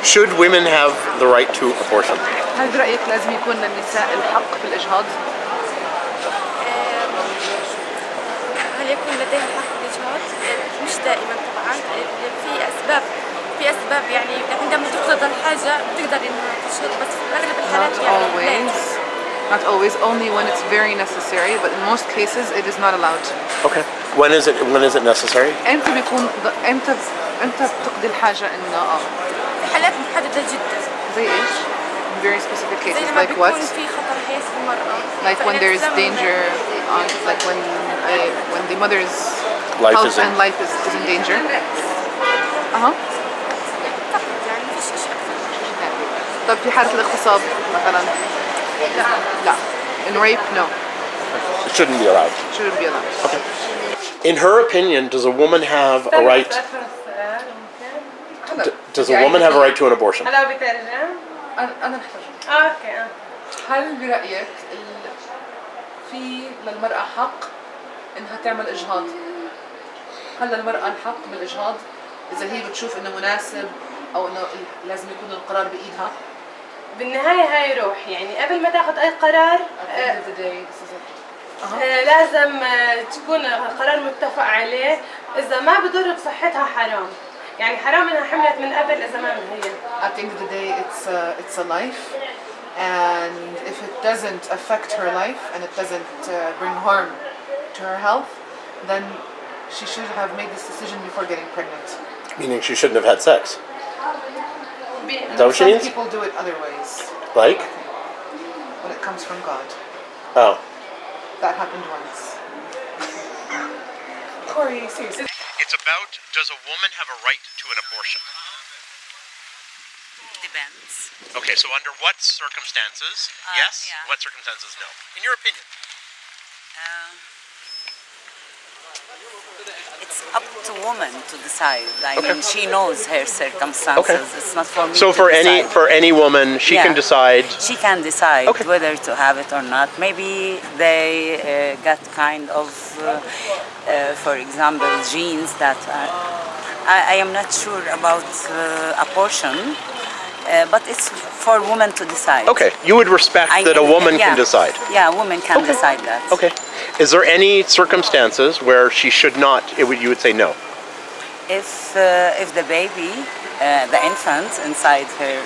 Should women have the right to abortion? هل برأيك لازم يكون للنساء الحق في الإجهاض؟ هل يكون لديها حق الإجهاض؟ مش دائما طبعا. في أسباب يعني عندما تقتضى الحاجة تقدر إنها تجهض، بس في أغلب الحالات Not يعني always. Not always. Only when it's very necessary. But in most cases, it is not allowed. Okay. When is it necessary? أنت بتقضي الحاجة إنه في حالات محددة جدا. زي إيش؟ In very specific زي cases, لما like what? بيكون في خطر حياة المرأة. Like when there is danger, like when the mother's Life health and life is in danger. فقط يعني ما فيش شيء أكثر. طب في حالة الاغتصاب مثلا؟ لا. In rape, no. It shouldn't be allowed. Shouldn't be allowed. Okay. In her opinion, does a woman have a right? Does a woman have a right to an abortion? أنا أوكي. هل برأيك في للمرأة حق إنها تعمل إجهاض؟ هل للمرأة الحق بالإجهاض إذا هي بتشوف إنه مناسب أو إنه لازم يكون القرار بإيدها؟ بالنهاية هاي روح، يعني قبل ما تاخذ أي قرار لازم تكون قرار متفق عليه. إذا ما بضر بصحتها حرام، يعني حرام إنها حملت من قبل إذا ما هي. At the end of the day, it's a life, and if it doesn't affect her life and it doesn't bring harm to her health, then she should have made this decision before getting pregnant. Meaning she shouldn't have had sex. Is that what she Some means? people do it other ways. Like? When it comes from God. Oh. That happened once. Corey, seriously. It's about, does a woman have a right to an abortion? Depends. Okay, so under what circumstances, yes? Yeah. What circumstances, no? In your opinion? It's up to woman to decide. I mean, she knows her circumstances. Okay. It's not for me. So to decide. for any woman, she can decide. She can decide Okay. whether to have it or not. Maybe they got kind of, for example, genes that I am not sure about abortion, but it's for women to decide. Okay, you would respect that a woman can decide. Yeah, a woman can decide that. Okay. Is there any circumstances where she should not? You would say no. If the baby, the infant inside her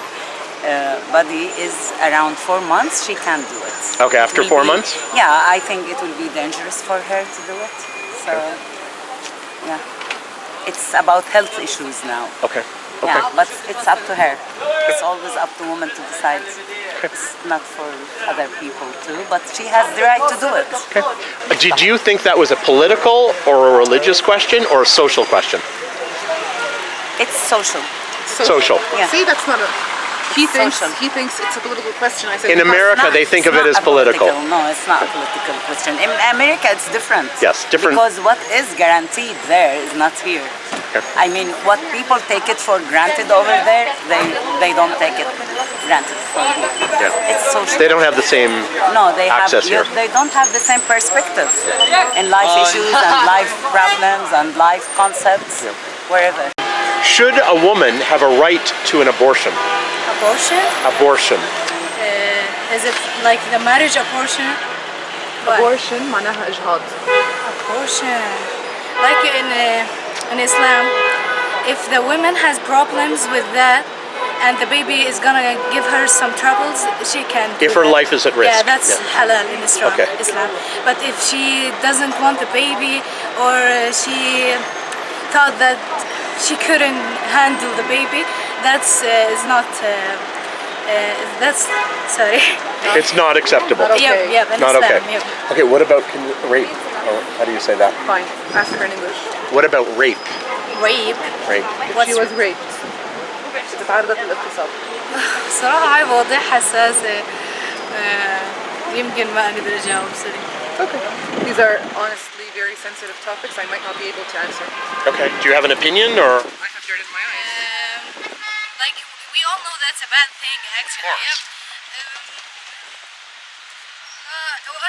body is around 4 months, she can do it. Okay, after 4 months? Yeah, I think it will be dangerous for her to do it. So, yeah, it's about health issues now. Okay. Yeah, but it's up to her. It's always up to women to decide. It's not for other people too, but she has the right to do it. Okay. Do you think that was a political or a religious question or a social question? It's social. Social. Yeah. See, that's not a... He thinks it's a political question. I said In America, they think of it as political. No, it's not a political question. In America, it's different. Yes, different. Because what is guaranteed there is not here. Okay. I mean, what people take it for granted over there, they don't take it granted from here. Yeah. It's social. They don't have the same access here. They don't have the same perspective in life issues and life problems and life concepts, wherever. Should a woman have a right to an abortion? Abortion? Abortion. Is it like the marriage abortion? Abortion معناها إجهاض. Abortion. Like in Islam, if the woman has problems with that and the baby is gonna give her some troubles, she can do If her life is at risk. Yeah, that's halal in Islam. Okay. But if she doesn't want the baby or she thought that she couldn't handle the baby, that's is not that's sorry. It's not acceptable. Not okay. Yeah, in Not Islam, okay. yeah. Okay, what about rape? Or how do you say that? Fine. Ask her in English. What about rape? Rape. Rape. If she was raped. تعرضت للاغتصاب. صراحة هاي مواضيع حساسة. يمكن ما أقدر أجاوب سوري. Okay. These are honestly very sensitive topics. I might not be able to answer. Okay. Do you have an opinion or? I have dirt in my eyes. Like we all know that's a bad thing actually. Of course.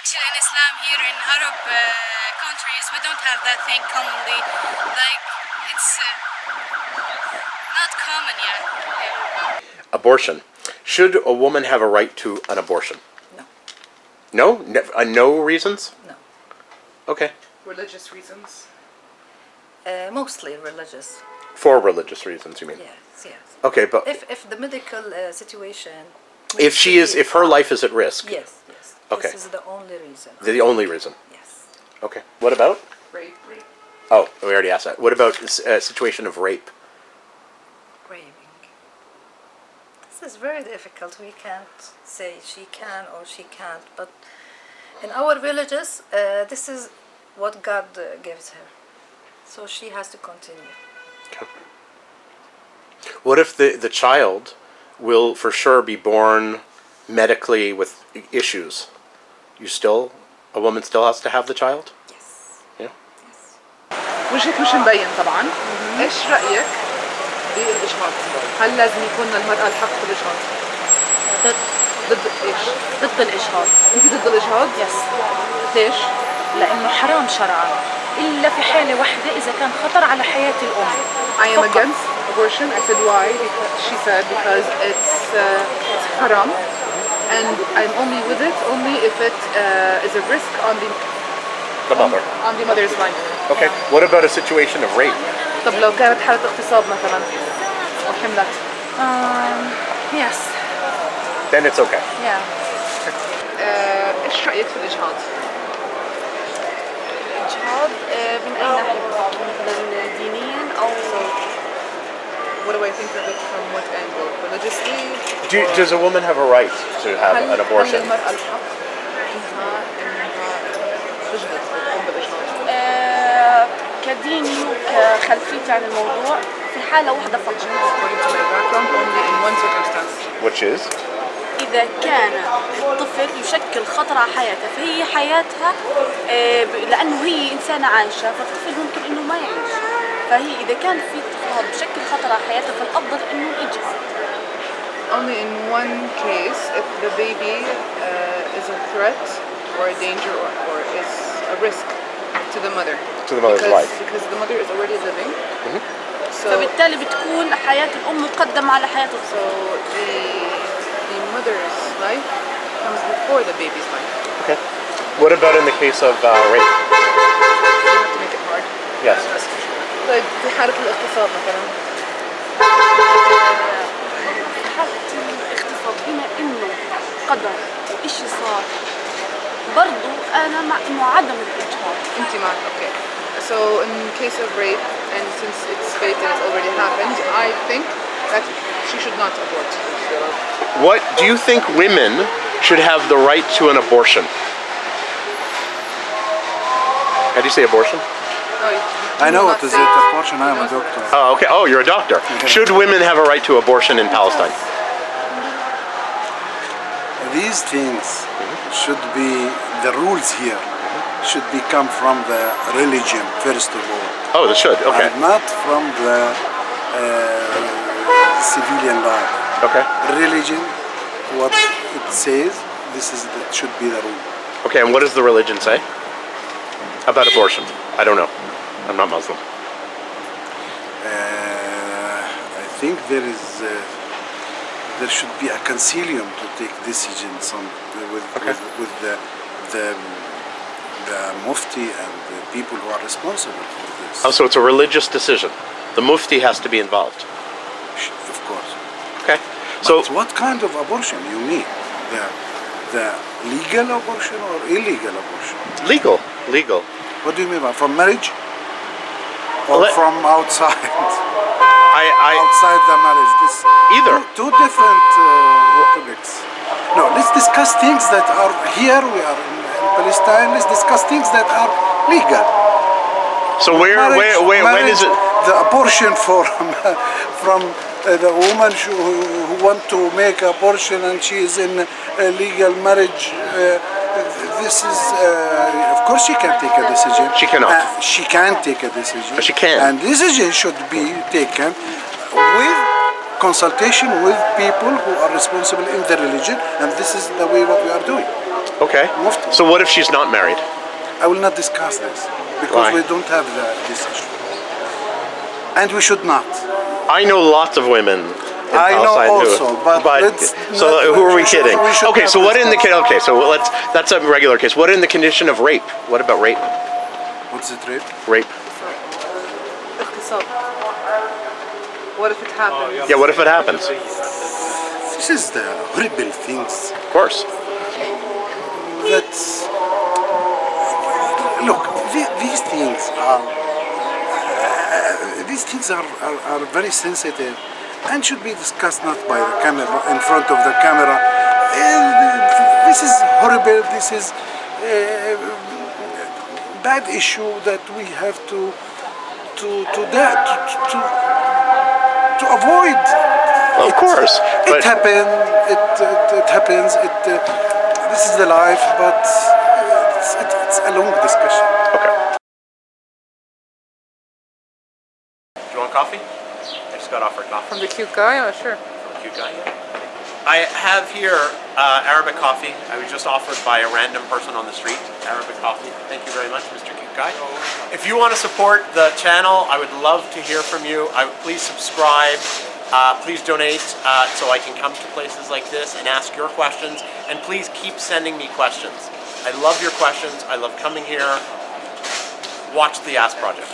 Actually in Islam here in Arab countries we don't have that thing commonly. Like it's not common يعني. Abortion. Should a woman have a right to an abortion? No. No? No reasons? No. Okay. Religious reasons. Mostly religious. For religious reasons, you mean? Yes, yes. Okay, but If the medical situation. if her life is at risk, Yes, yes. Okay. This is the only reason. the only reason. Yes. Okay. What about? Rape. Oh, we already asked that. What about a situation of rape? Raping. This is very difficult. We can't say she can or she can't. But in our villages, this is what God gives her. So she has to continue. Okay. What if the child will for sure be born medically with issues? A woman still has to have the child? Yes. Yeah. Yes. وجهك مش مبين طبعا. ايش رأيك بالإجهاض؟ هل لازم يكون للمرأة الحق بالإجهاض؟ ضد ايش؟ ضد الإجهاض. انت ضد الإجهاض؟ يس. ليش؟ لأنه حرام شرعا إلا في حالة واحدة إذا كان خطر على حياة الأم. I am فقط. against abortion. I said why? Because she said because it's haram, and I'm only with it only if it is a risk on The mother. on the mother's life. Okay. What about a situation of rape? طب لو كانت حالة اغتصاب مثلا وحملت. Yes. Then it's okay. Yeah. ايش رأيك في الإجهاض؟ الإجهاض من أي ناحية؟ مثلا دينيا أو What do I think of it from what angle? Religiously? Does a woman have a right to have an هل abortion? للمرأة الحق إنها تجهض تقوم بالإجهاض؟ كديني وكخلفيتي عن الموضوع في حالة واحدة فقط. According to my background, only in one circumstance. Which is? إذا كان الطفل يشكل خطر على حياتها فهي حياتها لأنه هي إنسانة عايشة فالطفل ممكن إنه ما يعيش. فهي إذا كان في اضطهاد بشكل خطر على حياتها فالأفضل إنه الإجهاض. Only in one case, if the baby is a threat or a danger or is a risk to the mother. To the mother's life. Because the mother is already living. So, فبالتالي بتكون حياة الأم مقدمة على حياة الطفل. so the mother's life comes before the baby's life. Okay. What about in the case of rape? You have to make it hard. Yes. طيب في حالة الاغتصاب مثلا. حالة الاغتصاب بما إنه قدر وإشي صار برضو أنا مع إنه عدم الإجهاض. انت معك okay. So in case of rape and since it's fate and it's already happened, I think that she should not abort. What do you think women should have the right to an abortion? How do you say abortion? No, you I know do what not is say it, it. abortion, I am a doctor. Oh, okay. Oh, you're a doctor. Should women have a right to abortion in Palestine? These things should be, the rules here should be come from the religion, first of all. Oh, they should. Okay. And not from the civilian life. Okay. Religion, what it says, should be the rule. Okay. And what does the religion say about abortion? I don't know. I'm not Muslim. I think there should be a concilium to take decisions on with the mufti and the people who are responsible for this. Oh, so it's a religious decision. The mufti has to be involved. Of course. Okay. So But what kind of abortion you mean? The legal abortion or illegal abortion? legal. Legal. What do you mean by from marriage or Well, from outside? I Outside the marriage. This Either. two different topics. No, let's discuss things that are here. We are in Palestine. Let's discuss things that are legal. So when is it? The abortion from the woman who want to make abortion and she is in a legal marriage. This is, of course, she can take a decision. She cannot. She can take a decision. But she can. And decision should be taken with consultation with people who are responsible in the religion, and this is the way what we are doing. Okay. Mufti. So what if she's not married? I will not discuss this because Why? we don't have this issue, and we should not. I know lots of women in I know Palestine also, but let's so not- who are we we should- kidding? we should Okay, not so what in the discuss. okay, so that's a regular case. What in the condition of rape? What about rape? What's it, rape? Rape. اغتصاب. What if it happens? Yeah, what if it happens? This is the horrible things Of course. that look. These things are very sensitive and should be discussed not by the camera in front of the camera. This is horrible. This is a bad issue that we have to avoid. Of course. It happens. It happens. This is the life, but it's a long discussion. Okay. Do you want coffee? I just got offered coffee. From the cute guy? Oh, sure. Cute guy. I have here Arabic coffee. I was just offered by a random person on the street. Arabic coffee. Thank you very much, Mr. Cute Guy. If you want to support the channel, I would love to hear from you. Please subscribe. Please donate so I can come to places like this and ask your questions. And please keep sending me questions. I love your questions. I love coming here. Watch the Ask Project.